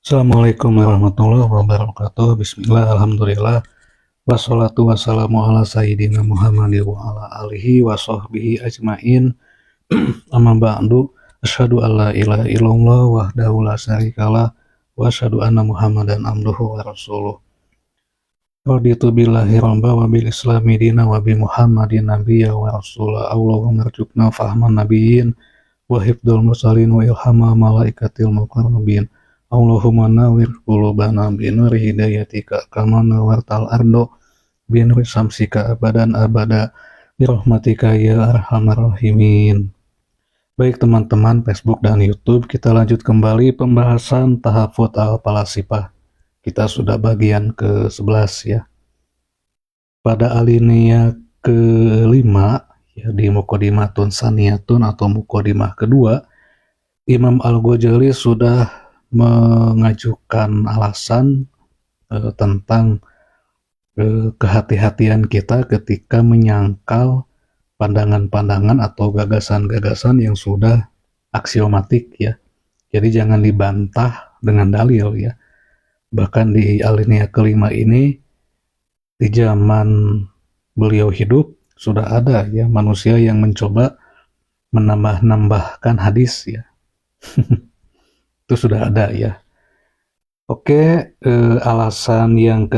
Assalamualaikum warahmatullahi wabarakatuh. Bismillah, alhamdulillah. Wassalatu wassalamu ala sayyidina Muhammad wa ala alihi wa sahbihi ajmain. Amma ba'du. Asyhadu an la ilaha illallah wahdahu la syarikalah wa asyhadu anna Muhammadan abduhu wa rasuluh. Raditu billahi rabba wa bil islami dina wa bi Muhammadin nabiyya wa rasulah. Allahumma arzuqna fahman nabiyyin wa hifdzal mursalin wa ilhama malaikatil muqarrabin. Allahumma nawwir qulubana bi nuri hidayatika kama nawwartal ardo bi nuri samsika abadan abada bi rahmatika ya arhamar rahimin. Baik teman-teman Facebook dan YouTube, kita lanjut kembali pembahasan tahafudz al-falasifah. Kita sudah bagian ke-11 ya. Pada alinea kelima ya, di Muqaddimatun Saniyatun atau Muqaddimah kedua, Imam Al-Ghazali sudah mengajukan alasan tentang kehati-hatian kita ketika menyangkal pandangan-pandangan atau gagasan-gagasan yang sudah aksiomatik ya. Jadi jangan dibantah dengan dalil ya. Bahkan di alinea kelima ini, di zaman beliau hidup sudah ada ya manusia yang mencoba menambah-nambahkan hadis ya. Itu sudah ada ya. Oke, alasan yang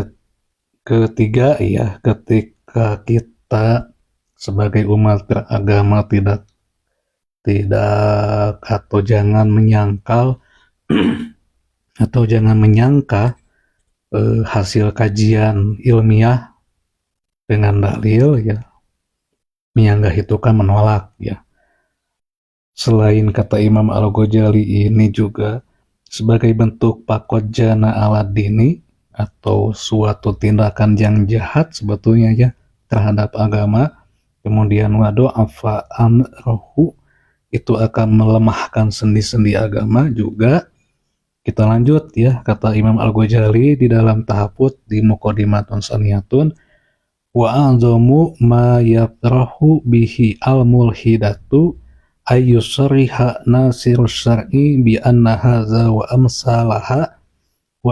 ketiga ya, ketika kita sebagai umat beragama tidak atau jangan menyangkal atau jangan menyangka hasil kajian ilmiah dengan dalil ya, menyanggah itu kan menolak ya. Selain kata Imam Al-Ghazali ini juga sebagai bentuk pakojana ala dini atau suatu tindakan yang jahat sebetulnya ya terhadap agama. Kemudian wadu'afa amrohu, itu akan melemahkan sendi-sendi agama juga. Kita lanjut ya, kata Imam Al-Ghazali di dalam tahafudz di Muqaddimatun Saniyatun, wa azamu ma yatrahu bihi al-mulhidatu ayyusriha nasirus syar'i bi anna hadza wa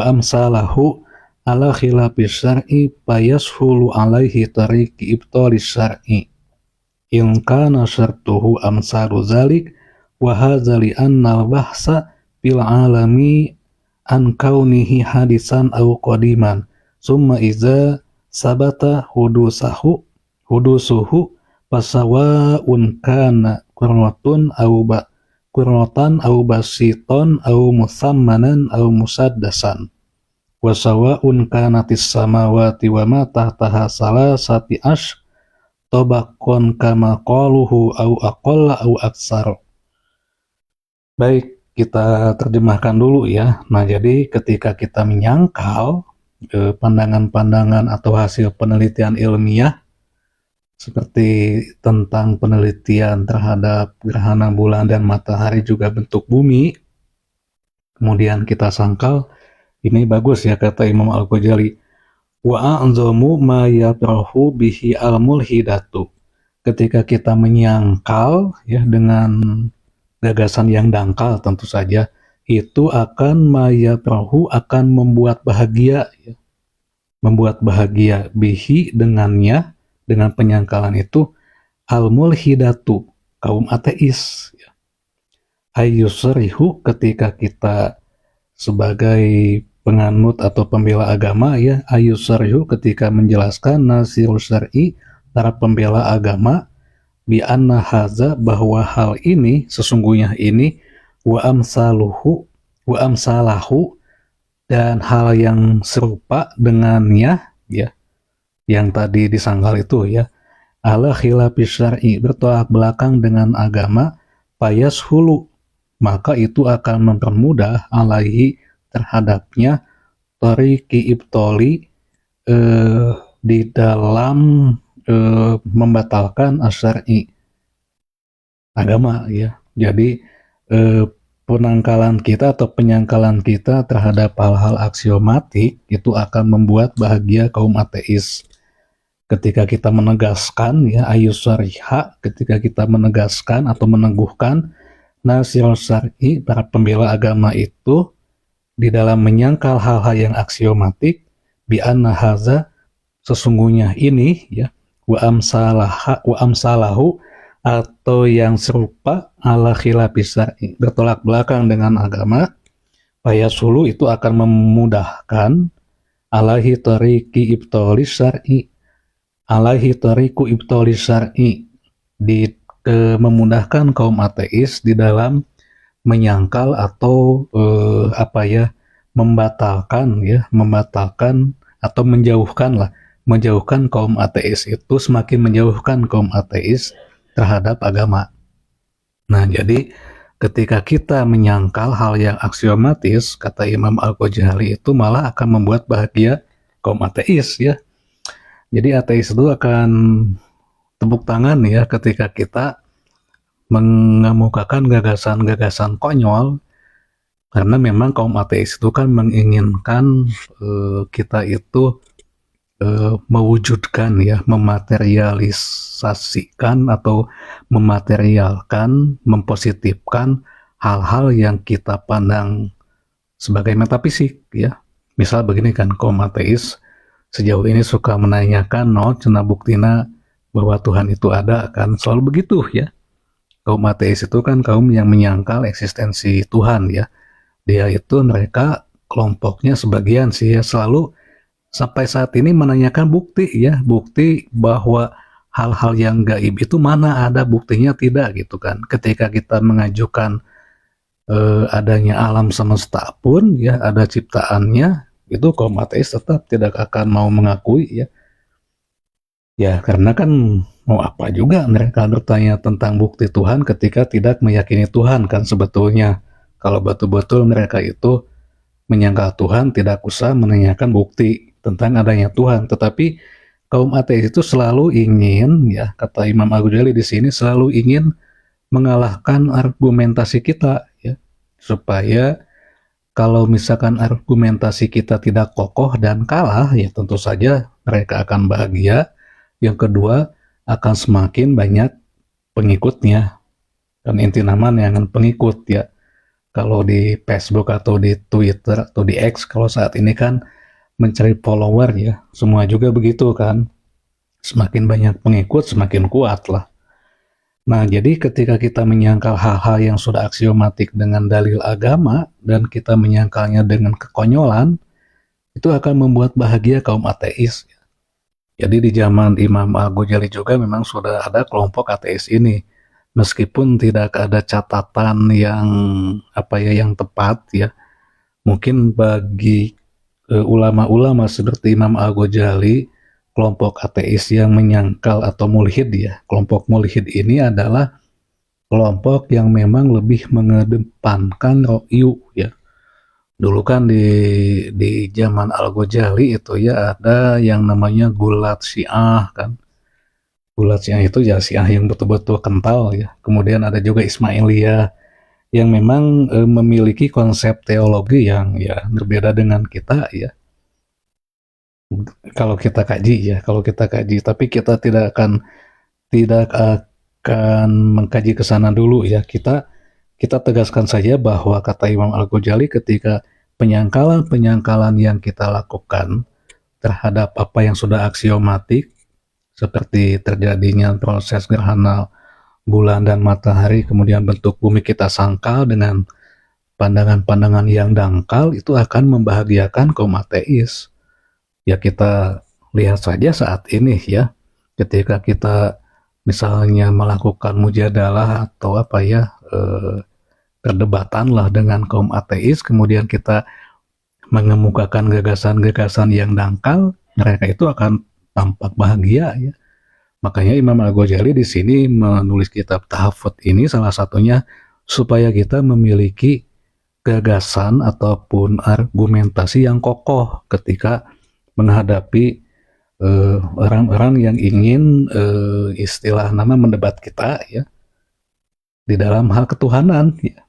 amsalahu ala khilafis syar'i fayashulu alaihi tariqi ibtalis syar'i in kana syartuhu amsalu zalik wa hadza li anna al-bahsa fil alami an kaunihi hadisan aw qadiman summa iza sabata hudusuhu fasawa'un kana qurratun aw basiton aw musammanan aw musaddasan wa sawa'un kanatis samawati wa ma tahtaha salasati tabaqon kama qaluhu aw aqalla aw aksar. Baik, kita terjemahkan dulu ya. Nah, jadi ketika kita menyangkal pandangan-pandangan atau hasil penelitian ilmiah seperti tentang penelitian terhadap gerhana bulan dan matahari juga bentuk bumi, kemudian kita sangkal, ini bagus ya kata Imam Al-Ghazali, wa a'zamu ma yatrahu bihi al-mulhidatu, ketika kita menyangkal ya dengan gagasan yang dangkal tentu saja, itu akan mayatrahu, akan membuat bahagia ya. Membuat bahagia bihi dengannya, dengan penyangkalan itu, al-mulhidatu, kaum ateis ya. Ayyusrihu, ketika kita sebagai penganut atau pembela agama ya, ayyusrihu, ketika menjelaskan nasirul syar'i, para pembela agama, bi anna haza, bahwa hal ini sesungguhnya ini, wa amsalahu, dan hal yang serupa dengannya ya, yang tadi disangkal itu ya, ala khilafis syar'i, bertolak belakang dengan agama, fayashulu, maka itu akan mempermudah alaihi, terhadapnya, tariqi ibtoli, di dalam membatalkan asyari, agama ya. Jadi penangkalan kita atau penyangkalan kita terhadap hal-hal aksiomatik itu akan membuat bahagia kaum ateis. Ketika kita menegaskan ya ayyusariha, ketika kita menegaskan atau meneguhkan nasirul syar'i, para pembela agama itu di dalam menyangkal hal-hal yang aksiomatik, bi anna haza, sesungguhnya ini ya, wa amsalahu, atau yang serupa, ala khilafi syar'i, bertolak belakang dengan agama, fayasulu, itu akan memudahkan, alaihi tariqi ibtalis syar'i, alaihi tariqu ibtalis syar'i, di memudahkan kaum ateis di dalam menyangkal atau membatalkan atau menjauhkan kaum ateis, itu semakin menjauhkan kaum ateis terhadap agama. Nah, jadi ketika kita menyangkal hal yang aksiomatis, kata Imam Al-Ghazali, itu malah akan membuat bahagia kaum ateis ya. Jadi ateis itu akan tepuk tangan ya ketika kita mengemukakan gagasan-gagasan konyol, karena memang kaum ateis itu kan menginginkan kita itu mewujudkan ya, mematerialisasikan atau mematerialkan, mempositifkan hal-hal yang kita pandang sebagai metafisik ya. Misal begini kan, kaum ateis sejauh ini suka menanyakan, cenah buktina bahwa Tuhan itu ada kan, selalu begitu ya. Kaum ateis itu kan kaum yang menyangkal eksistensi Tuhan ya. Dia itu, mereka kelompoknya sebagian sih ya, selalu sampai saat ini menanyakan bukti ya, bukti bahwa hal-hal yang gaib itu mana ada buktinya, tidak gitu kan. Ketika kita mengajukan adanya alam semesta pun ya, ada ciptaannya, itu kaum ateis tetap tidak akan mau mengakui ya. Ya karena kan mau apa juga mereka bertanya tentang bukti Tuhan ketika tidak meyakini Tuhan kan. Sebetulnya kalau betul-betul mereka itu menyangkal Tuhan, tidak usah menanyakan bukti tentang adanya Tuhan. Tetapi kaum ateis itu selalu ingin ya, kata Imam Al-Ghazali di sini, selalu ingin mengalahkan argumentasi kita ya, supaya kalau misalkan argumentasi kita tidak kokoh dan kalah, ya tentu saja mereka akan bahagia. Yang kedua, akan semakin banyak pengikutnya, dan inti namanya yang pengikut ya. Kalau di Facebook atau di Twitter atau di X, kalau saat ini kan mencari follower ya, semua juga begitu kan. Semakin banyak pengikut, semakin kuat lah. Nah, jadi ketika kita menyangkal hal-hal yang sudah aksiomatik dengan dalil agama, dan kita menyangkalnya dengan kekonyolan, itu akan membuat bahagia kaum ateis. Jadi di zaman Imam Al-Ghazali juga memang sudah ada kelompok ateis ini. Meskipun tidak ada catatan yang yang tepat ya. Mungkin bagi ulama-ulama seperti Imam Al-Ghazali, kelompok ateis yang menyangkal atau mulhid ya. Kelompok mulhid ini adalah kelompok yang memang lebih mengedepankan ro'yu ya. Dulu kan di zaman Al-Ghazali itu ya ada yang namanya gulat Syiah kan. Gulat Syiah itu ya Syiah yang betul-betul kental ya. Kemudian ada juga Ismailiyah yang memang memiliki konsep teologi yang ya berbeda dengan kita ya. Kalau kita kaji, tapi kita tidak akan mengkaji ke sana dulu ya. Kita tegaskan saja bahwa kata Imam Al-Ghazali, ketika penyangkalan yang kita lakukan terhadap apa yang sudah aksiomatik, seperti terjadinya proses gerhana bulan dan matahari, kemudian bentuk bumi kita sangkal dengan pandangan-pandangan yang dangkal, itu akan membahagiakan kaum ateis. Ya kita lihat saja saat ini ya, ketika kita misalnya melakukan mujadalah atau perdebatan lah dengan kaum ateis, kemudian kita mengemukakan gagasan-gagasan yang dangkal, mereka itu akan tampak bahagia ya. Makanya Imam Al-Ghazali di sini menulis kitab Tahafut ini salah satunya supaya kita memiliki gagasan ataupun argumentasi yang kokoh ketika menghadapi orang-orang yang ingin istilah nama mendebat kita ya di dalam hal ketuhanan ya.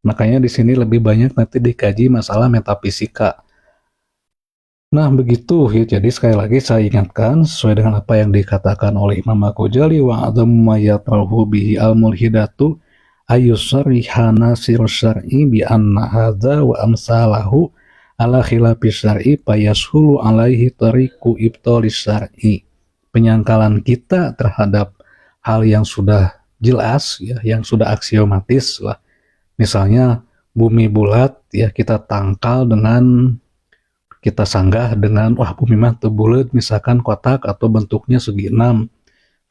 Makanya di sini lebih banyak nanti dikaji masalah metafisika. Nah begitu ya, jadi sekali lagi saya ingatkan sesuai dengan apa yang dikatakan oleh Imam Al-Ghazali, wa a'dhamu ma yatrahu bihi al-mulhidatu ayusarihana syar'i bi anna hadza wa amsalahu ala khilafis syar'i payashulu alaihi tariqu ibtalis syar'i. Penyangkalan kita terhadap hal yang sudah jelas ya, yang sudah aksiomatis lah. Misalnya bumi bulat ya, kita tangkal dengan kita sanggah dengan wah bumi mah teu bulet, misalkan kotak atau bentuknya segi enam.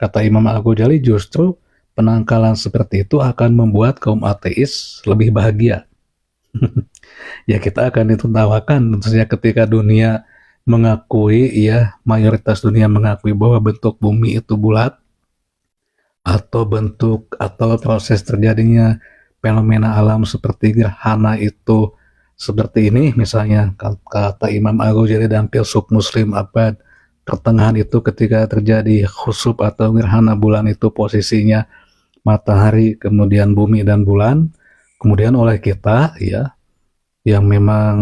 Kata Imam Al-Ghazali, justru penangkalan seperti itu akan membuat kaum ateis lebih bahagia. Ya kita akan ditertawakan tentunya ketika dunia mengakui ya, mayoritas dunia mengakui bahwa bentuk bumi itu bulat, atau bentuk atau proses terjadinya fenomena alam seperti gerhana itu seperti ini misalnya. Kata Imam Al-Ghazali dan filsuf Muslim abad pertengahan itu, ketika terjadi khusuf atau gerhana bulan itu posisinya matahari kemudian bumi dan bulan, kemudian oleh kita ya yang memang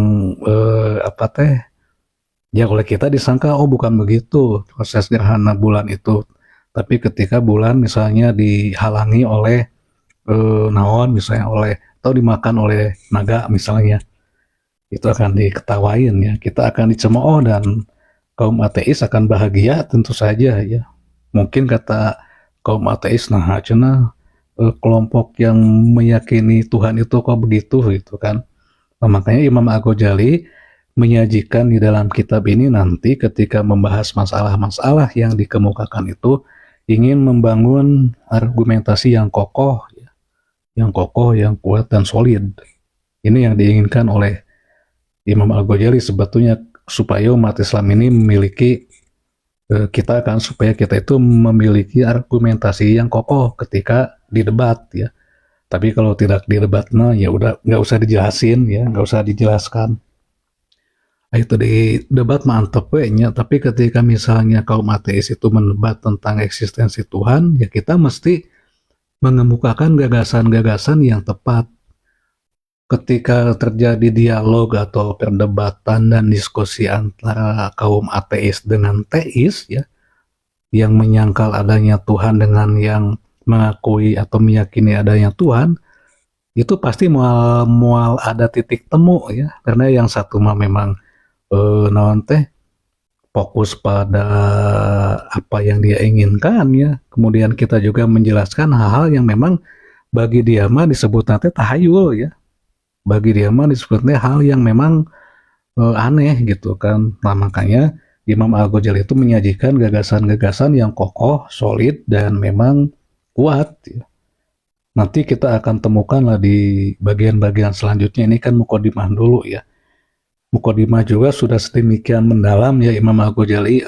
ya oleh kita disangka oh bukan begitu proses gerhana bulan itu, tapi ketika bulan misalnya dihalangi oleh naon misalnya oleh atau dimakan oleh naga misalnya, itu akan diketawain ya, kita akan dicemooh dan kaum ateis akan bahagia tentu saja ya. Mungkin kata kaum ateis, nah cenah kelompok yang meyakini Tuhan itu kok begitu gitu kan. Nah, makanya Imam Al-Ghazali menyajikan di dalam kitab ini nanti ketika membahas masalah-masalah yang dikemukakan itu ingin membangun argumentasi yang kokoh, yang kuat dan solid. Ini yang diinginkan oleh Imam Al-Ghazali sebetulnya, supaya umat Islam ini memiliki supaya kita itu memiliki argumentasi yang kokoh ketika didebat ya. Tapi kalau tidak didebat, nah ya udah nggak usah dijelasin ya, nggak usah dijelaskan. Itu di debat mantep nya, tapi ketika misalnya kaum ateis itu mendebat tentang eksistensi Tuhan, ya kita mesti mengemukakan gagasan-gagasan yang tepat. Ketika terjadi dialog atau perdebatan dan diskusi antara kaum ateis dengan teis ya, yang menyangkal adanya Tuhan dengan yang mengakui atau meyakini adanya Tuhan, itu pasti mual ada titik temu ya, karena yang satu mah memang naon teh fokus pada apa yang dia inginkan ya, kemudian kita juga menjelaskan hal-hal yang memang bagi dia mah disebut nanti tahayul ya, bagi dia mah disebutnya hal yang memang aneh gitu kan. Nah makanya Imam Al-Ghazali itu menyajikan gagasan-gagasan yang kokoh, solid, dan memang kuat ya. Nanti kita akan temukan lah di bagian-bagian selanjutnya. Ini kan mukadimah dulu ya. Mukadimah juga sudah sedemikian mendalam ya Imam Al-Ghazali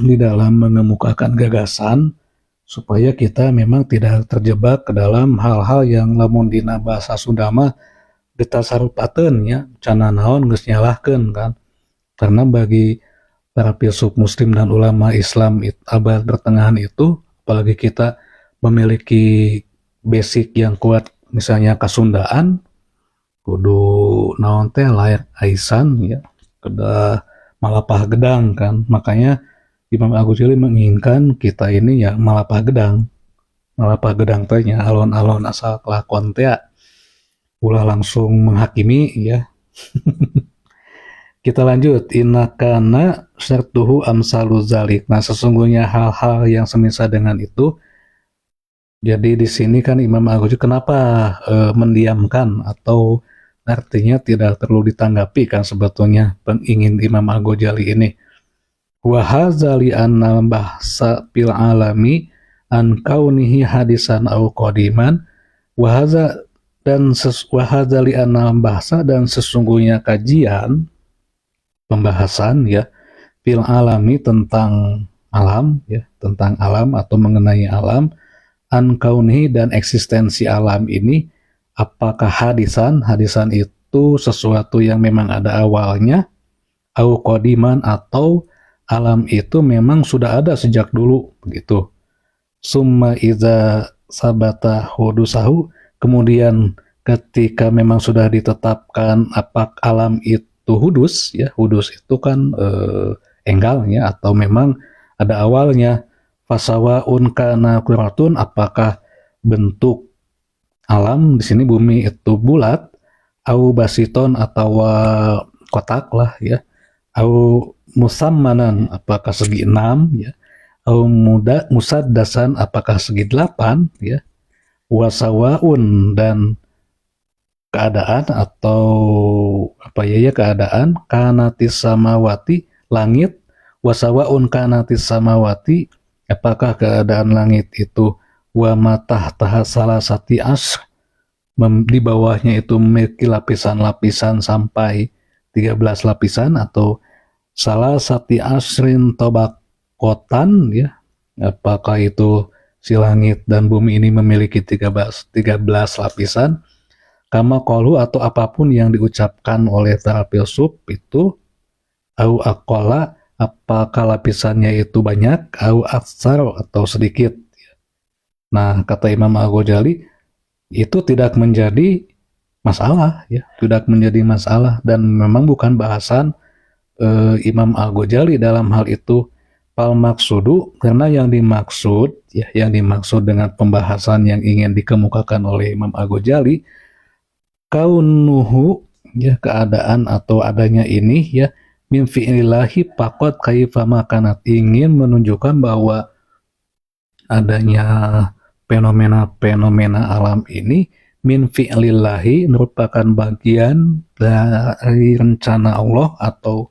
di dalam mengemukakan gagasan supaya kita memang tidak terjebak ke dalam hal-hal yang lamun dina bahasa Sunda mah ditasarupateun ya, cana naon geus nyalahkeun kan. Karena bagi para filsuf muslim dan ulama Islam abad pertengahan itu, apalagi kita memiliki basic yang kuat misalnya kasundaan, kudu naon teh lair aisan ya, kedah malapah gedang kan. Makanya Imam Al-Ghazali menginginkan kita ini ya malapah gedang teh nya alon-alon asal kelakon teh ulah langsung menghakimi ya. Kita lanjut, inakana syartuhu amsalu zalik. Nah, sesungguhnya hal-hal yang semisal dengan itu. Jadi di sini kan Imam Al-Ghazali kenapa mendiamkan atau artinya tidak perlu ditanggapi kan sebetulnya pengingin Imam Al-Ghazali ini. Wa hadzali anna bahsa fil alami an kaunihi hadisan au qadiman wa hadza dan wahadzali anna bahasa, dan sesungguhnya kajian pembahasan ya fil alami tentang alam ya, tentang alam atau mengenai alam, an kaunihi dan eksistensi alam ini, apakah hadisan itu sesuatu yang memang ada awalnya, au qadiman atau alam itu memang sudah ada sejak dulu begitu. Summa iza sabata hudusahu, kemudian ketika memang sudah ditetapkan apa alam itu hudus ya, hudus itu kan enggalnya atau memang ada awalnya, fasawaun kana kuratun, apakah bentuk alam di sini bumi itu bulat, au basiton atau kotak lah ya, au musammanan apakah segi 6 ya, au musaddasan apakah segi 8 ya, wasawaun dan keadaan atau apa ya keadaan kanatis samawati langit, wasawaun kanatis samawati apakah keadaan langit itu wa matah salah sati as di bawahnya itu memiliki lapisan-lapisan sampai 13 lapisan atau salah sati asrin tobakotan ya, apakah itu si langit dan bumi ini memiliki 13 lapisan, kama qalu atau apapun yang diucapkan oleh para filsuf itu, au aqalla apakah lapisannya itu banyak, au aksar atau sedikit. Nah, kata Imam Al-Ghazali itu tidak menjadi masalah ya, tidak menjadi masalah dan memang bukan bahasan Imam Al-Ghazali dalam hal itu. Fal maksudu, karena yang dimaksud ya, yang dimaksud dengan pembahasan yang ingin dikemukakan oleh Imam Al-Ghazali, kaunuhu ya, keadaan atau adanya ini ya, min fi'lillahi faqad kaifama kanat, ingin menunjukkan bahwa adanya fenomena-fenomena alam ini min fi'lillahi merupakan bagian dari rencana Allah atau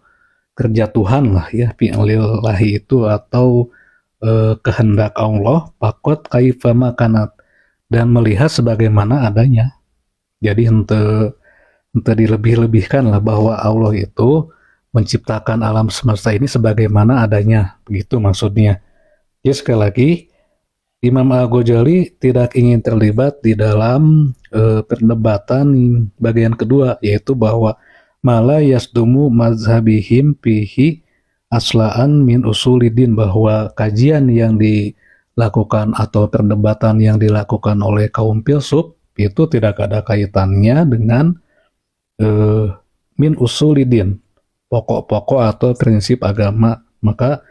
kerja Tuhan lah ya, fi'lillahi itu atau kehendak Allah, faqad kaifama kanat, dan melihat sebagaimana adanya. Jadi ente dilebih-lebihkan lah bahwa Allah itu menciptakan alam semesta ini sebagaimana adanya, begitu maksudnya. Ya sekali lagi, Imam Al-Ghazali tidak ingin terlibat di dalam perdebatan bagian kedua, yaitu bahwa mala yasdumu mazhabihim pihi aslaan min usulidin, bahwa kajian yang dilakukan atau perdebatan yang dilakukan oleh kaum filsuf itu tidak ada kaitannya dengan min usulidin, pokok-pokok atau prinsip agama. Maka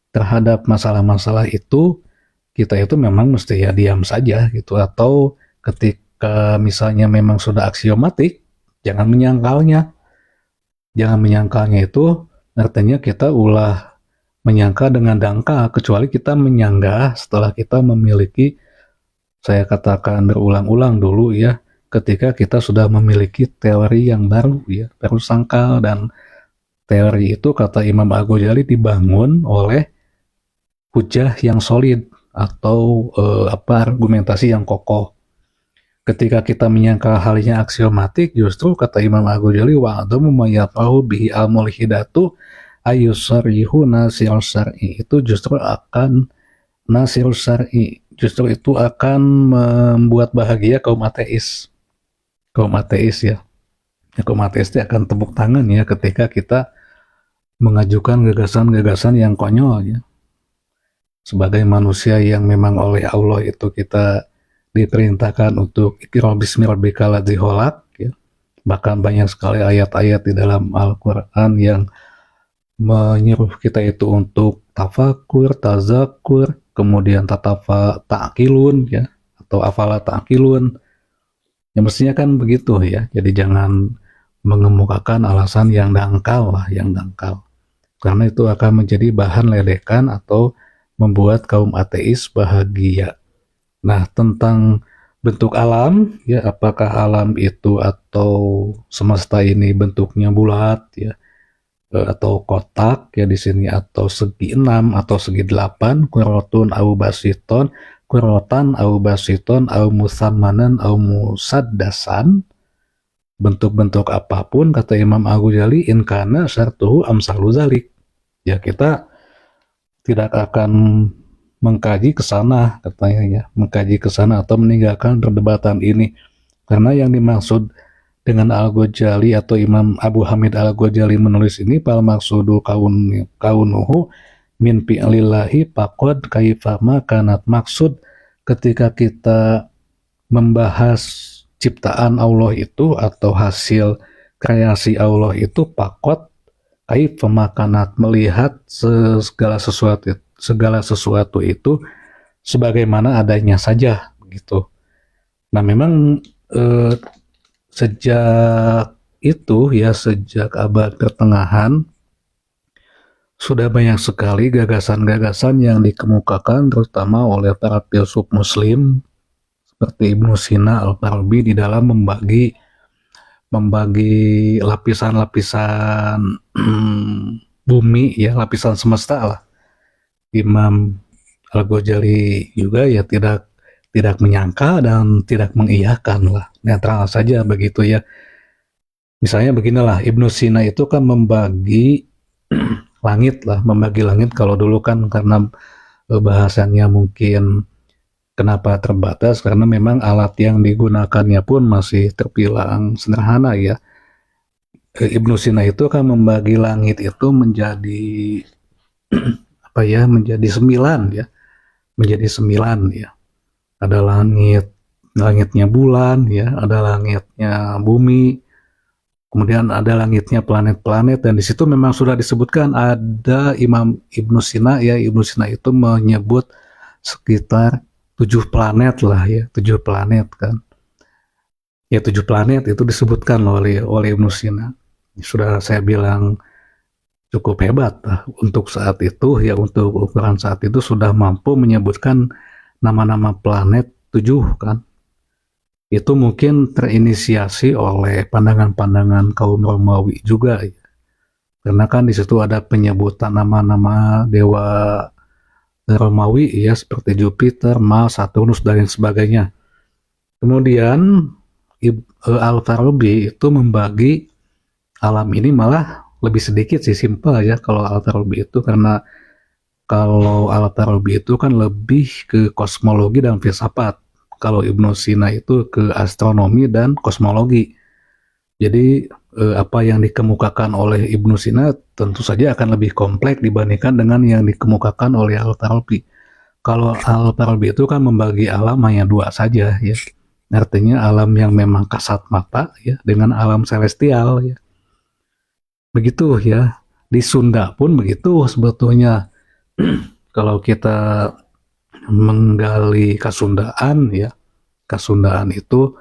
terhadap masalah-masalah itu kita itu memang mesti ya diam saja gitu, atau ketika misalnya memang sudah aksiomatik, jangan menyangkalnya. Jangan menyangkalnya itu artinya kita ulah menyangka dengan dangkal, kecuali kita menyanggah setelah kita memiliki, saya katakan berulang-ulang dulu ya, ketika kita sudah memiliki teori yang baru ya, baru sangkal. Dan teori itu kata Imam Al-Ghazali dibangun oleh hujah yang solid atau argumentasi yang kokoh. Ketika kita menyangka halnya aksiomatik, justru kata Imam Al-Ghazali wa adamu mayatahu bihi al-mulhidatu ayusarihu nasir syar'i, itu justru akan nasir syar'i, justru itu akan membuat bahagia kaum ateis. Kaum ateis ya, kaum ateis itu akan tepuk tangan ya ketika kita mengajukan gagasan-gagasan yang konyol ya. Sebagai manusia yang memang oleh Allah itu kita diperintahkan untuk iqra bismi rabbikal ladzi khalaq ya. Bahkan banyak sekali ayat-ayat di dalam Al-Qur'an yang menyuruh kita itu untuk tafakur, tazakur, kemudian ta'qilun ya, atau afala ta'qilun. Ya mestinya kan begitu ya. Jadi jangan mengemukakan alasan yang dangkal lah, yang dangkal. Karena itu akan menjadi bahan ledekan atau membuat kaum ateis bahagia. Nah, tentang bentuk alam ya, apakah alam itu atau semesta ini bentuknya bulat ya, atau kotak ya di sini, atau segi 6 atau segi 8, kurotun au basiton, kurotan au basiton au musammanan au musaddasan, bentuk-bentuk apapun kata Imam Al-Ghazali, in kana syartuhu amsalu zalik. Ya kita tidak akan mengkaji ke sana katanya ya, mengkaji ke sana atau meninggalkan perdebatan ini, karena yang dimaksud dengan Al-Ghazali atau Imam Abu Hamid Al-Ghazali menulis ini, pal maksudu kaunuhu min fi'lillahi faqad kaifama kanat, maksud ketika kita membahas ciptaan Allah itu atau hasil kreasi Allah itu, faqad kaifama kanat, melihat segala sesuatu itu sebagaimana adanya saja begitu. Nah memang sejak itu ya, sejak abad pertengahan sudah banyak sekali gagasan-gagasan yang dikemukakan terutama oleh para filsuf muslim seperti Ibnu Sina, Al-Farabi di dalam membagi lapisan-lapisan bumi ya, lapisan semesta lah. Imam Al-Ghazali juga ya tidak menyangka dan tidak mengiyakan lah, netral saja begitu ya. Misalnya beginilah, Ibnu Sina itu kan membagi langit lah, membagi langit kalau dulu kan karena bahasannya mungkin kenapa terbatas, karena memang alat yang digunakannya pun masih terbilang sederhana ya. Ibnu Sina itu kan membagi langit itu menjadi apa ya, menjadi 9 ya, menjadi 9 ya. Ada langitnya bulan ya, ada langitnya bumi, kemudian ada langitnya planet-planet, dan di situ memang sudah disebutkan ada Imam Ibnu Sina ya. Ibnu Sina itu menyebut sekitar 7 planet lah ya, 7 planet kan. Ya 7 planet itu disebutkan oleh Ibnu Sina. Sudah saya bilang cukup hebat lah untuk saat itu ya, untuk ukuran saat itu sudah mampu menyebutkan nama-nama planet 7 kan. Itu mungkin terinisiasi oleh pandangan-pandangan kaum Romawi juga ya. Karena kan di situ ada penyebutan nama-nama dewa Romawi ya, seperti Jupiter, Mars, Saturnus dan lain sebagainya. Kemudian Al-Farabi itu membagi alam ini malah lebih sedikit sih, simpel ya kalau Al-Farabi itu, karena kalau Al-Farabi itu kan lebih ke kosmologi dan filsafat. Kalau Ibnu Sina itu ke astronomi dan kosmologi. Jadi apa yang dikemukakan oleh Ibnu Sina tentu saja akan lebih kompleks dibandingkan dengan yang dikemukakan oleh Al-Farabi. Kalau Al-Farabi itu kan membagi alam hanya 2 saja ya. Artinya alam yang memang kasat mata ya dengan alam celestial ya. Begitu ya. Di Sunda pun begitu sebetulnya. Kalau kita menggali Kasundaan ya, Kasundaan itu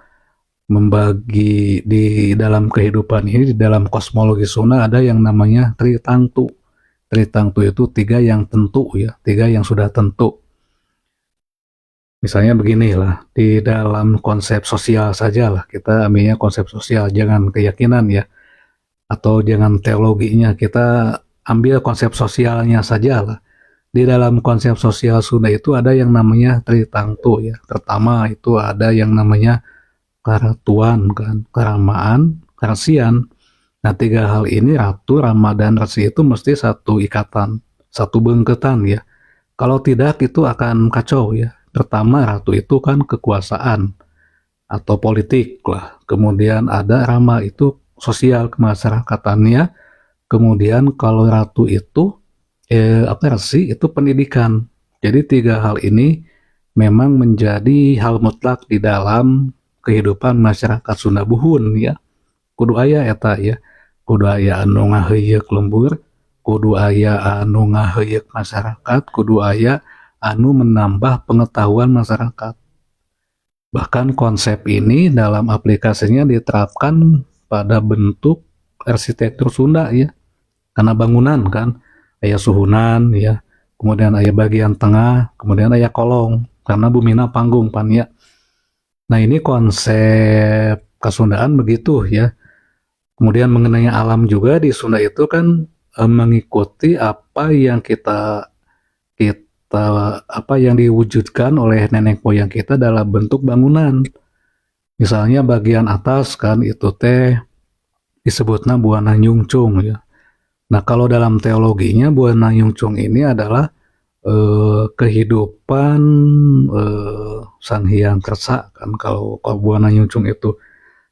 membagi di dalam kehidupan ini, di dalam kosmologi Sunda ada yang namanya Tritangtu. Tritangtu itu 3 yang tentu ya, 3 yang sudah tentu. Misalnya beginilah, di dalam konsep sosial saja lah, kita ambilnya konsep sosial, jangan keyakinan ya, atau jangan teologinya, kita ambil konsep sosialnya saja lah. Di dalam konsep sosial Sunda itu ada yang namanya Tritangtu ya. Pertama itu ada yang namanya Karatuan kan, Karamaan, Karsian. Nah 3 hal ini, Ratu, Rama, dan Resi itu mesti satu ikatan, satu bengketan ya. Kalau tidak itu akan kacau ya. Pertama Ratu itu kan kekuasaan atau politik lah. Kemudian ada Rama itu sosial kemasyarakatannya. Kemudian kalau Ratu itu Resi itu pendidikan. Jadi 3 hal ini memang menjadi hal mutlak di dalam kehidupan masyarakat Sunda Buhun ya. Kudu aya eta ya. Kudu aya anu ngaheuyeuk lembur, kudu aya anu ngaheuyeuk masyarakat, kudu aya anu menambah pengetahuan masyarakat. Bahkan konsep ini dalam aplikasinya diterapkan pada bentuk arsitektur Sunda ya. Karena bangunan kan, aya suhunan ya, kemudian aya bagian tengah, kemudian aya kolong, karena bumina panggung pan ya. Nah ini konsep Kasundaan begitu ya. Kemudian mengenai alam juga di Sunda itu kan mengikuti apa yang apa yang diwujudkan oleh nenek moyang kita dalam bentuk bangunan. Misalnya bagian atas kan itu teh disebutnya Buana Nyungcung ya. Nah kalau dalam teologinya Buana Nyungcung ini adalah kehidupan Sang Hyang Kersa kan. Kalau Buana Nyungcung itu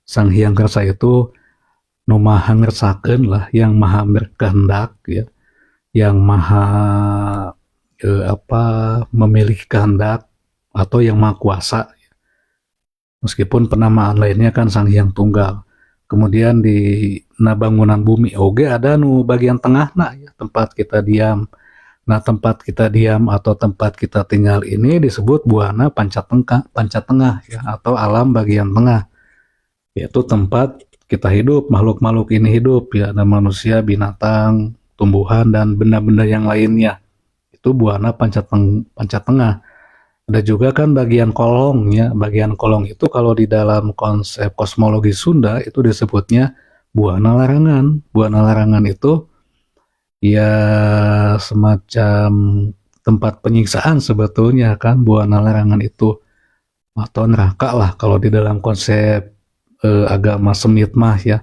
Sang Hyang Kersa itu nu maha ngersakeun lah, yang maha berkehendak ya, yang maha memiliki kehendak, atau yang maha kuasa. Meskipun penamaan lainnya kan Sang Hyang Tunggal. Kemudian di bangunan bumi oge ada nu bagian tengah ya, tempat kita diam. Nah, tempat kita diam atau tempat kita tinggal ini disebut buana panca tengah ya, atau alam bagian tengah, yaitu tempat kita hidup, makhluk-makhluk ini hidup ya, ada manusia, binatang, tumbuhan, dan benda-benda yang lainnya. Itu buana panca tengah. Ada juga kan bagian kolong ya, bagian kolong itu kalau di dalam konsep kosmologi Sunda itu disebutnya buana larangan. Buana larangan itu ya semacam tempat penyiksaan sebetulnya kan, buana larangan itu, atau neraka lah kalau di dalam konsep agama Semit mah ya.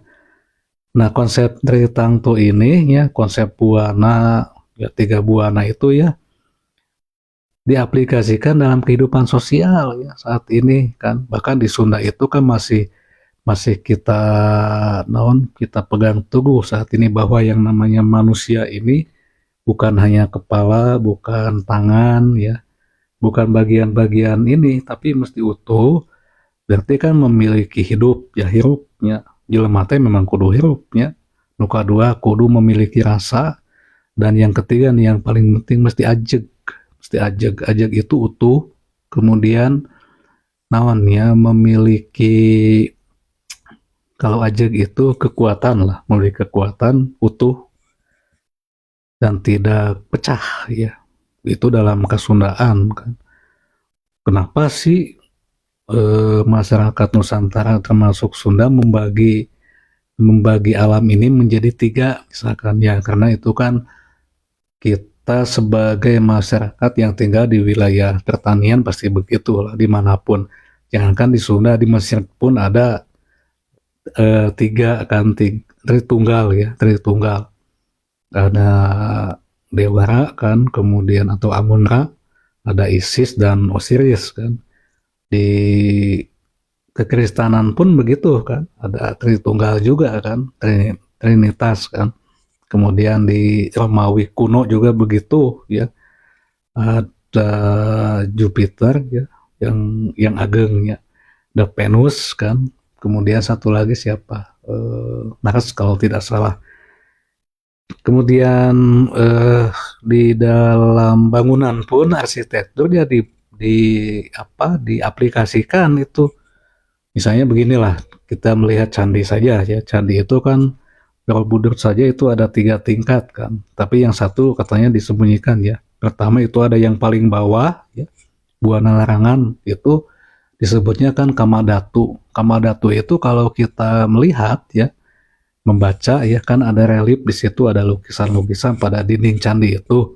Nah, konsep dari Tangtu ini ya, konsep buana ya, 3 buana itu ya diaplikasikan dalam kehidupan sosial ya saat ini kan. Bahkan di Sunda itu kan masih masih kita kita pegang teguh saat ini bahwa yang namanya manusia ini bukan hanya kepala, bukan tangan ya, bukan bagian-bagian ini, tapi mesti utuh. Berarti kan memiliki hidup ya, hirupnya jelema teh memang kudu hirupnya. Nu kadua kudu memiliki rasa, dan yang ketiga nih yang paling penting mesti ajeg. Mesti ajeg itu utuh. Kemudian naon ya, memiliki, kalau ajeg itu kekuatan lah, memiliki kekuatan utuh dan tidak pecah ya. Itu dalam kesundaan kan. Kenapa sih masyarakat Nusantara termasuk Sunda membagi alam ini menjadi 3 misalkan ya, karena itu kan kita sebagai masyarakat yang tinggal di wilayah pertanian pasti begitu lah dimanapun. Jangankan di Sunda, di Mesir pun ada 3 kan, Tritunggal ya, Tritunggal. Ada Dewara kan, kemudian atau Amun-Ra, ada Isis dan Osiris kan. Di kekristenan pun begitu kan, ada Tritunggal juga kan, Trinitas kan. Kemudian di Romawi kuno juga begitu ya, ada Jupiter ya, yang agengnya, ada Venus kan. Kemudian satu lagi siapa, Mars kalau tidak salah. Kemudian di dalam bangunan pun arsitektur jadi diaplikasikan itu. Misalnya beginilah, kita melihat candi saja ya, candi itu kan Borobudur saja itu ada 3 tingkat kan, tapi yang satu katanya disembunyikan ya. Pertama itu ada yang paling bawah ya, buana larangan, itu disebutnya kan Kamadatu. Kamadatu itu kalau kita melihat ya, membaca ya kan, ada relief di situ, ada lukisan-lukisan pada dinding candi itu.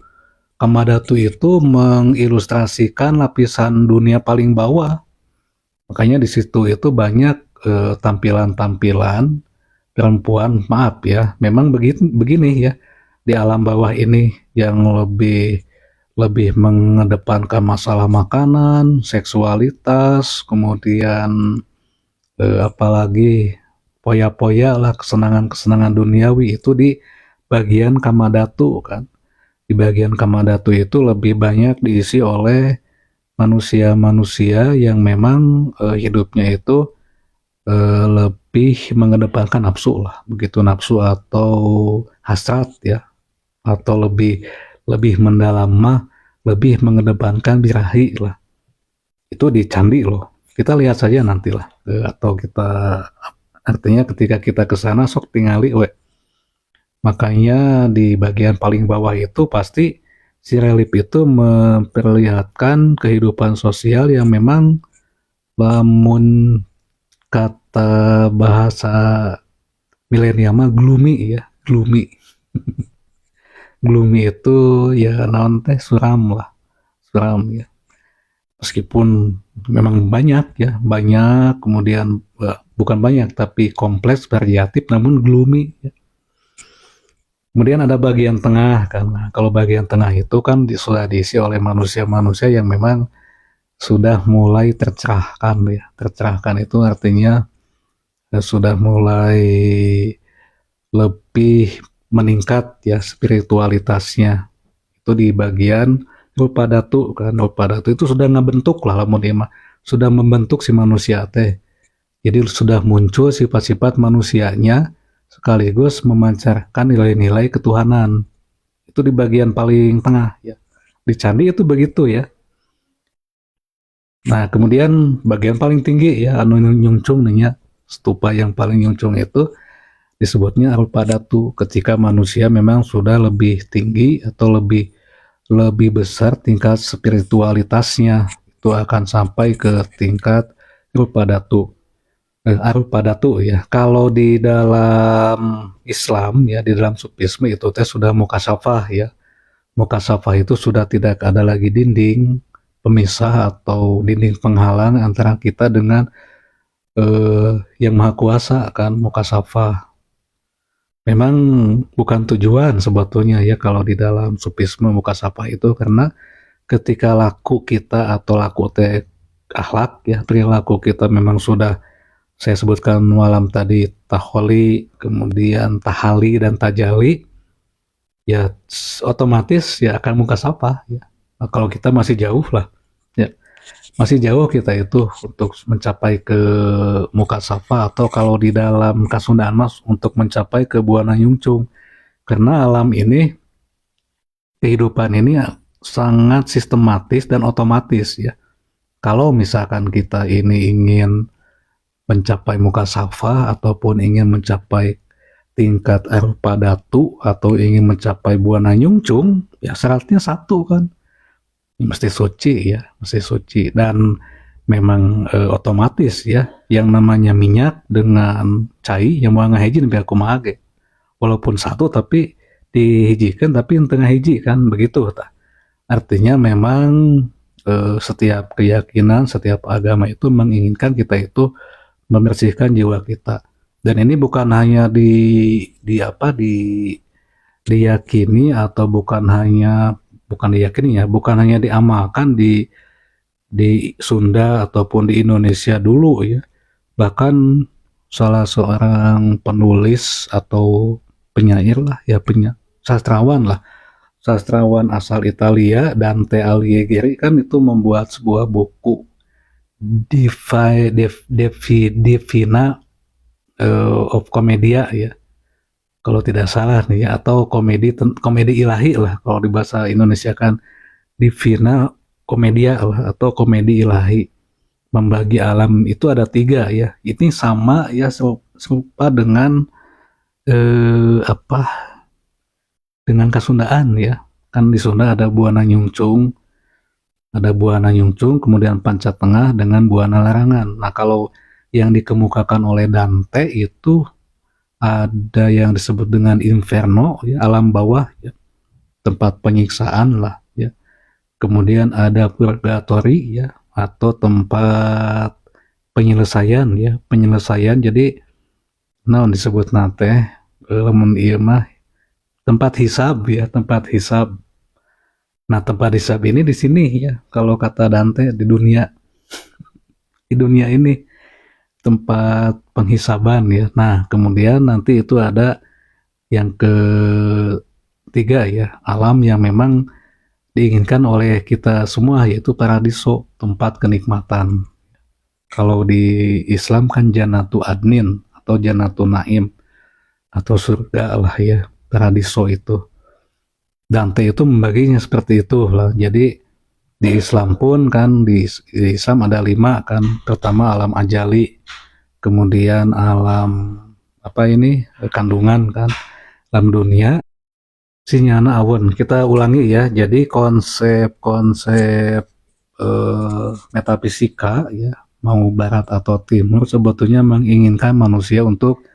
Kamadatu itu mengilustrasikan lapisan dunia paling bawah. Makanya di situ itu banyak tampilan-tampilan perempuan, maaf ya, memang begini ya, di alam bawah ini yang lebih mengedepankan masalah makanan, seksualitas, kemudian apalagi poya-poya lah, kesenangan-kesenangan duniawi itu di bagian Kamadatu kan. Di bagian Kamadatu itu lebih banyak diisi oleh manusia-manusia yang memang hidupnya itu lebih mengedepankan nafsu lah, begitu, nafsu atau hasrat ya, atau lebih mendalam mah lebih mengedepankan birahi lah. Itu di candi loh, kita lihat saja nantilah, atau kita, artinya ketika kita ke sana sok tingali we. Makanya di bagian paling bawah itu pasti si relief itu memperlihatkan kehidupan sosial yang memang, lamun kata bahasa milenial mah gloomy ya, gloomy. Gloomy itu ya naon teh, suram lah, suram ya. Meskipun memang banyak ya, banyak, kemudian bukan banyak tapi kompleks, variatif, namun gloomy ya. Kemudian ada bagian tengah kan. Nah, kalau bagian tengah itu kan sudah diisi oleh manusia-manusia yang memang sudah mulai tercerahkan ya. Tercerahkan itu artinya sudah mulai lebih meningkat ya spiritualitasnya. Itu di bagian Nulpadatu kan. Nulpadatu itu sudah ngebentuk lah, lamun dia sudah membentuk si manusia teh. Jadi sudah muncul sifat-sifat manusianya sekaligus memancarkan nilai-nilai ketuhanan. itu di bagian paling tengah ya. Di candi itu begitu ya. Nah, kemudian bagian paling tinggi ya anu nyungcung nih ya, stupa yang paling nyungcung itu disebutnya Arupadatu ketika manusia memang sudah lebih tinggi atau lebih lebih besar tingkat spiritualitasnya, itu akan sampai ke tingkat Arupadatu. Arupadatu ya. Kalau di dalam Islam ya, di dalam Sufisme itu teh sudah mukasyafah ya. Mukasyafah itu sudah tidak ada lagi dinding pemisah atau dinding penghalang antara kita dengan yang maha kuasa kan, mukasyafah. Memang bukan tujuan sebetulnya ya kalau di dalam sufisme mukasyafah itu, karena ketika laku kita atau laku teh akhlak ya, perilaku kita memang sudah saya sebutkan malam tadi taholi, kemudian tahali dan tajali, ya otomatis ya akan mukasyafah ya. Nah, kalau kita masih jauh lah ya, masih jauh kita itu untuk mencapai ke mukasyafah, atau kalau di dalam Kasundaan mas untuk mencapai ke Buana Nyungcung, karena alam ini, kehidupan ini sangat sistematis dan otomatis ya. Kalau misalkan kita ini ingin mencapai mukasyafah ataupun ingin mencapai tingkat Arupadatu atau ingin mencapai Buana Nyungcung, ya syaratnya satu kan, mesti suci ya, mesti suci. Dan memang otomatis ya, yang namanya minyak dengan cai yang mau ngahiji nembe kumaha ge, walaupun satu tapi dihijikan tapi yang tengah hiji kan begitu ta. Artinya memang setiap keyakinan, setiap agama itu menginginkan kita itu membersihkan jiwa kita. Dan ini bukan hanya di apa diyakini, atau bukan diyakini ya, bukan hanya diamalkan di Sunda ataupun di Indonesia dulu ya. Bahkan salah seorang penulis atau penyair lah ya, sastrawan asal Italia, Dante Alighieri kan itu membuat sebuah buku Divina of Commedia ya, kalau tidak salah nih ya, atau komedi ilahi lah kalau di bahasa Indonesia kan, Divina Commedia lah atau komedi ilahi. Membagi alam itu ada 3 ya. Ini sama ya, serupa dengan apa, dengan Kasundaan ya. Kan di Sunda ada Buana Nyungcung, kemudian Panca Tengah dengan Buana Larangan. Nah, kalau yang dikemukakan oleh Dante itu ada yang disebut dengan Inferno ya, alam bawah ya, tempat penyiksaan lah ya. Kemudian ada Purgatory ya, atau tempat penyelesaian ya, jadi naon disebut nate lamun ieu mah tempat hisab ya, tempat hisab. Nah, tempat hisab ini di sini ya, kalau kata Dante di dunia ini tempat penghisaban ya. Nah, kemudian nanti itu ada yang ketiga ya, alam yang memang diinginkan oleh kita semua, yaitu paradiso, tempat kenikmatan. Kalau di Islam kan Jannatu Adnin atau Jannatu Naim atau surga lah ya, paradiso itu. Dante itu membaginya seperti itu lah. Jadi di Islam pun kan, di Islam ada 5 kan. Pertama alam ajali, kemudian alam apa ini, kandungan kan, alam dunia, sinyana awon. Kita ulangi ya. Jadi konsep metafisika ya, mau barat atau timur, sebetulnya menginginkan manusia untuk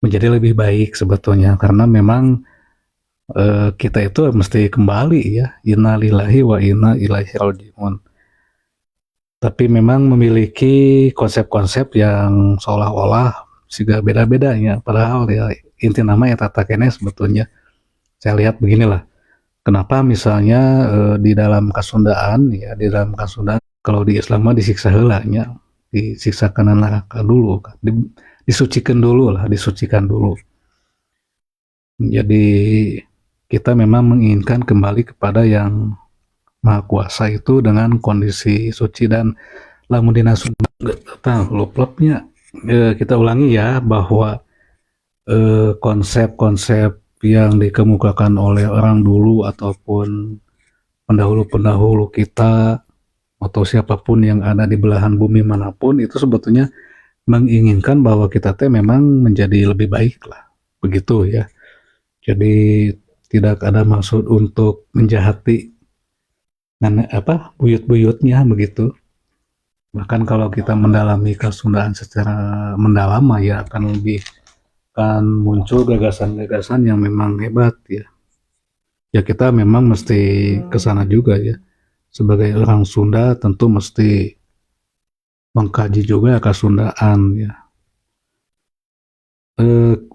menjadi lebih baik sebetulnya, karena memang kita itu mesti kembali ya, inna lillahi wa inna ilaihi rajiun. Tapi memang memiliki konsep-konsep yang seolah-olah juga beda-bedanya, padahal ya inti nama ya tata kene sebetulnya. Saya lihat beginilah, kenapa misalnya di dalam Kasundaan ya, di dalam Kasundaan kalau di Islam mah disiksa heulanya, disiksa kana neraka dulu kan, disucikan dulu. Jadi kita memang menginginkan kembali kepada yang maha kuasa itu dengan kondisi suci. Dan lamun dina Sunda luplopnya kita ulangi ya, bahwa konsep-konsep yang dikemukakan oleh orang dulu ataupun pendahulu-pendahulu kita atau siapapun yang ada di belahan bumi manapun itu sebetulnya menginginkan bahwa kita teh memang menjadi lebih baik lah, begitu ya. Jadi tidak ada maksud untuk menjahati buyut-buyutnya begitu. Bahkan kalau kita mendalami kesundaan secara mendalam ya akan muncul gagasan-gagasan yang memang hebat ya. Ya kita memang mesti kesana juga ya. Sebagai orang Sunda tentu mesti mengkaji juga kesundaan ya.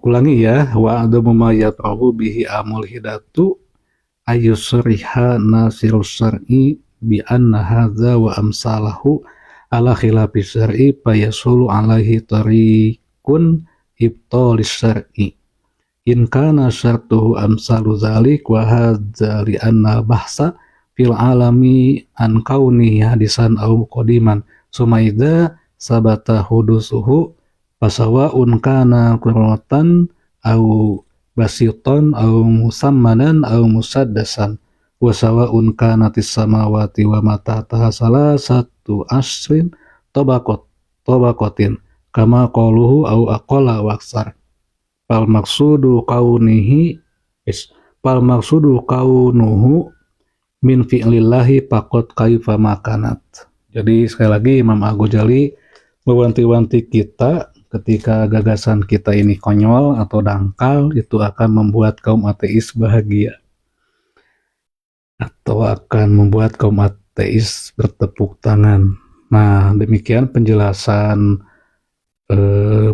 Ulangi ya, wa adamu ma yatrahu bihi amul hidatu ayusriha nasirus syar'i bi anna hadza wa amsalahu ala khilafi syar'i fayasulu alaihi tariqun ibtalis syar'i in kana syartuhu amsalu dzalik wa hadza li anna bahsa fil alami an kauni hadisan au qadiman sumaida sabata hudusuhu fasawaun kana qurratan au basiton au musammanan au musaddasan wa sawaun kanatis samawati wa matataha salasatu asrin tabaqatin kama qaluhu au aqalla wa aksar pal maksudu kaunuhu min fi'lillahi faqad kaifa makanat. Jadi sekali lagi Imam Al-Ghazali mewanti-wanti kita ketika gagasan kita ini konyol atau dangkal itu akan membuat kaum ateis bahagia atau akan membuat kaum ateis bertepuk tangan. Nah, demikian penjelasan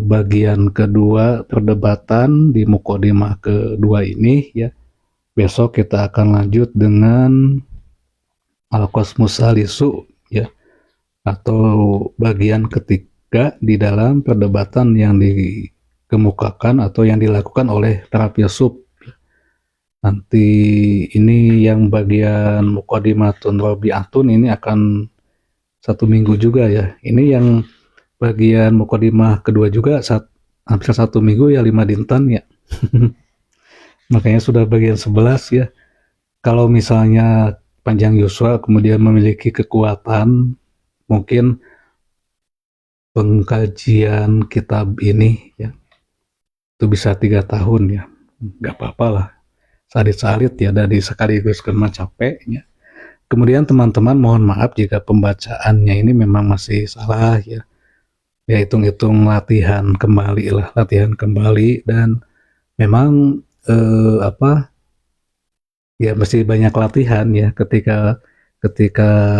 bagian kedua perdebatan di Muqaddimah kedua ini ya. Besok kita akan lanjut dengan Al-Qasmus Salisu ya, atau bagian ketiga di dalam perdebatan yang dikemukakan atau yang dilakukan oleh para filsuf. Nanti ini yang bagian Muqaddimatun Rabi'atun ini akan 1 minggu juga ya. Ini yang bagian Muqaddimah kedua juga hampir 1 minggu ya, 5 dinten ya. Makanya sudah bagian 11 ya. Kalau misalnya Panjang Yuswa kemudian memiliki kekuatan, mungkin pengkajian kitab ini ya itu bisa 3 tahun ya, nggak apa-apa lah, salit-salit ya, dari sekaligus karena capeknya. Kemudian teman-teman mohon maaf jika pembacaannya ini memang masih salah ya, hitung-hitung latihan kembali dan memang ya mesti banyak latihan ya. Ketika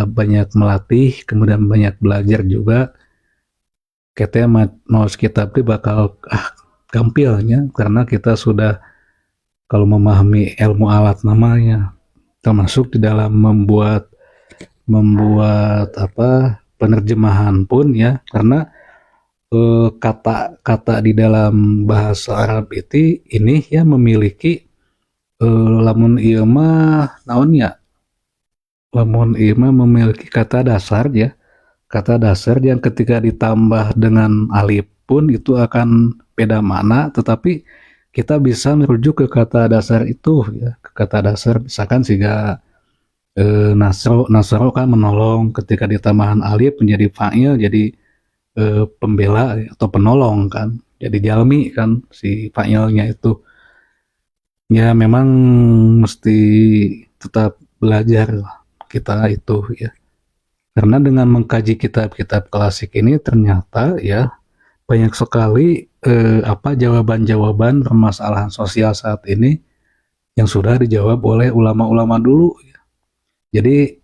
banyak melatih kemudian banyak belajar juga, katanya mau kitab ini bakal gampilnya karena kita sudah kalau memahami ilmu alat namanya, termasuk di dalam membuat penerjemahan pun ya, karena kata-kata di dalam bahasa Arab ini ya memiliki lamun ieu mah naonnya, lamun ieu mah memiliki kata dasar ya, kata dasar yang ketika ditambah dengan alif pun itu akan beda makna, tetapi kita bisa merujuk ke kata dasar itu ya, ke kata dasar misalkan siga nasro kan menolong, ketika ditambahan alif menjadi fa'il jadi pembela atau penolong kan, jadi jalmi kan si fa'ilnya itu. Ya memang mesti tetap belajar kita itu ya, karena dengan mengkaji kitab-kitab klasik ini ternyata ya banyak sekali jawaban-jawaban permasalahan sosial saat ini yang sudah dijawab oleh ulama-ulama dulu ya. Jadi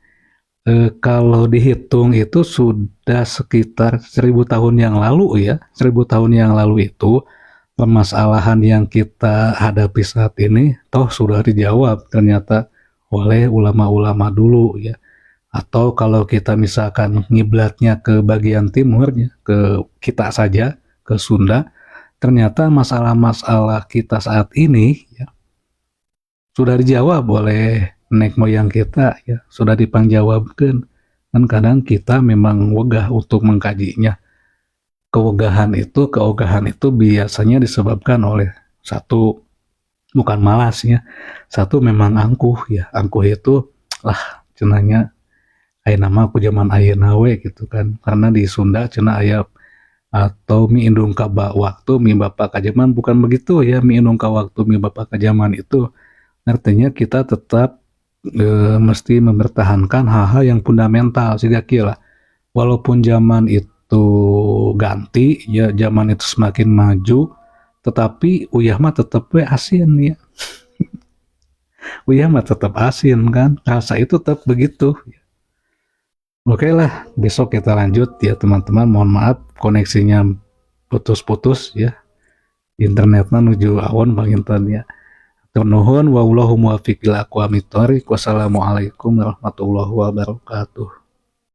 kalau dihitung itu sudah sekitar 1000 tahun yang lalu ya, 1000 tahun yang lalu itu permasalahan yang kita hadapi saat ini toh sudah dijawab ternyata oleh ulama-ulama dulu ya. Atau kalau kita misalkan ngiblatnya ke bagian timurnya, ke kita saja, ke Sunda, ternyata masalah-masalah kita saat ini ya sudah dijawab oleh nenek moyang kita ya, sudah dipangjawabkan. Dan kadang kita memang wegah untuk mengkajinya. Keogahan itu biasanya disebabkan oleh satu, bukan malas ya, satu memang angkuh ya, angkuh itu lah cenanya aya nama aku zaman ayeuna we gitu kan, karena di Sunda cenah aya atau mie indung ka waktu mie bapa ka zaman, bukan begitu ya, mie indung ka waktu mie bapa ka zaman itu artinya kita tetap mesti mempertahankan hal-hal yang fundamental sehingga kira walaupun zaman itu ganti ya, zaman itu semakin maju, tetapi uyah mah tetap we asin ya, uyah mah tetap asin kan, rasa itu tetap begitu. Oke lah, besok kita lanjut ya teman-teman. Mohon maaf koneksinya putus-putus ya, internetnya menuju awon bang internet ya. Nuhun wallahu muwaffiq ila aqwamit thoriq. Wassalamualaikum warahmatullahi wabarakatuh.